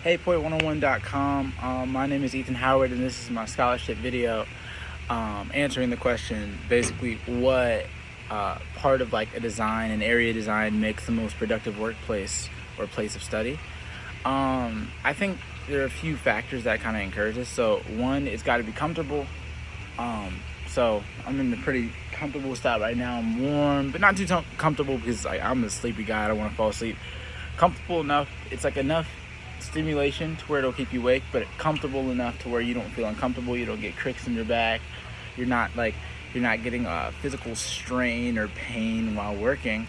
Hey, Point101.com. My name is Ethan Howard, and this is my scholarship video answering the question, basically, what part of like a design, an area design, makes the most productive workplace or place of study. I think there are a few factors that kind of encourage this. So one, it's got to be comfortable. So I'm in a pretty comfortable spot right now. I'm warm, but not too comfortable because I'm a sleepy guy. I don't want to fall asleep. Comfortable enough. It's like enough stimulation to where it'll keep you awake, but comfortable enough to where you don't feel uncomfortable. You don't get cricks in your back. You're not getting a physical strain or pain while working,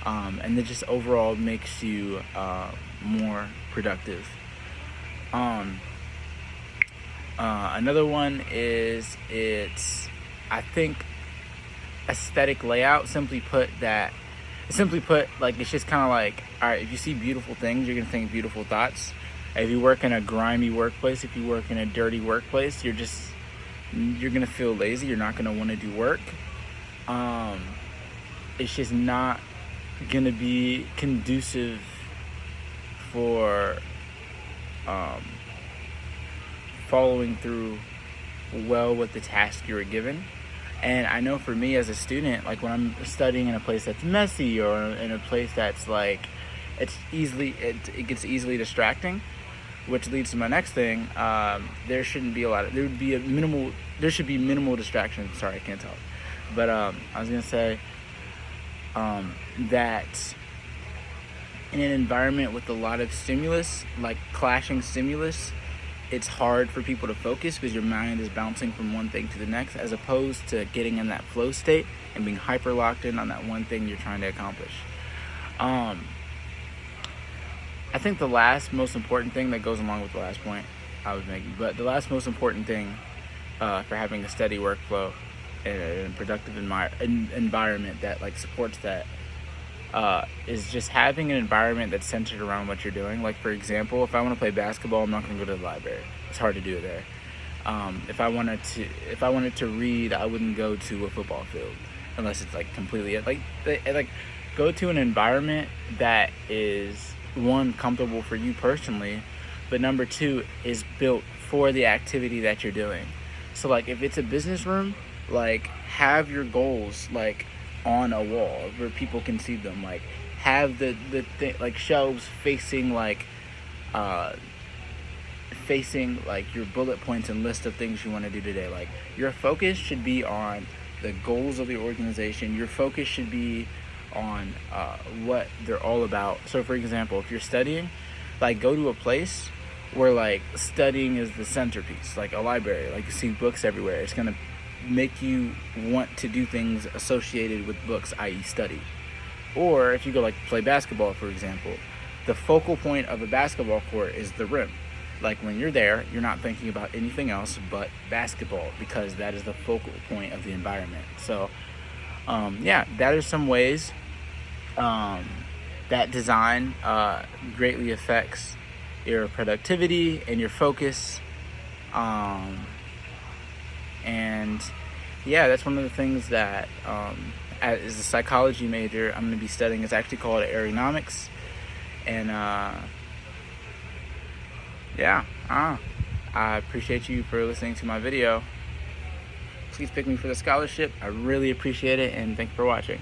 and it just overall makes you more productive. Another one is I think aesthetic layout. Simply put, like, it's just kind of like, all right, if you see beautiful things, you're gonna think beautiful thoughts. If you work in a grimy workplace, if you work in a dirty workplace, you're gonna feel lazy. You're not gonna want to do work. It's just not gonna be conducive for following through well with the task you were given. And I know for me as a student, like when I'm studying in a place that's messy or in a place that's like it gets easily distracting, which leads to my next thing. There should be minimal distractions. Sorry, I can't talk. But I was gonna say that in an environment with a lot of stimulus, like clashing stimulus, it's hard for people to focus because your mind is bouncing from one thing to the next, as opposed to getting in that flow state and being hyper locked in on that one thing you're trying to accomplish. I think the last most important thing that goes along with the last point I was making, but the last most important thing for having a steady workflow and a productive environment that like supports that is just having an environment that's centered around what you're doing. Like, for example, if I want to play basketball, I'm not going to go to the library. It's hard to do it there. If I wanted to read, I wouldn't go to a football field unless it's like completely like go to an environment that is, one, comfortable for you personally, but number two, is built for the activity that you're doing. So like if it's a business room, like have your goals like on a wall where people can see them. Like have the like shelves facing like your bullet points and list of things you want to do today. Like your focus should be on the goals of the organization. Your focus should be on what they're all about. So for example, if you're studying, like go to a place where like studying is the centerpiece, like a library. Like you see books everywhere. It's gonna make you want to do things associated with books, i.e. study. Or if you go like play basketball, for example, the focal point of a basketball court is the rim. Like when you're there, you're not thinking about anything else but basketball, because that is the focal point of the environment. So that are some ways that design greatly affects your productivity and your focus. And yeah, that's one of the things that as a psychology major I'm going to be studying. It's actually called aeronomics. And I appreciate you for listening to my video. Please pick me for the scholarship. I really appreciate it, and thanks for watching.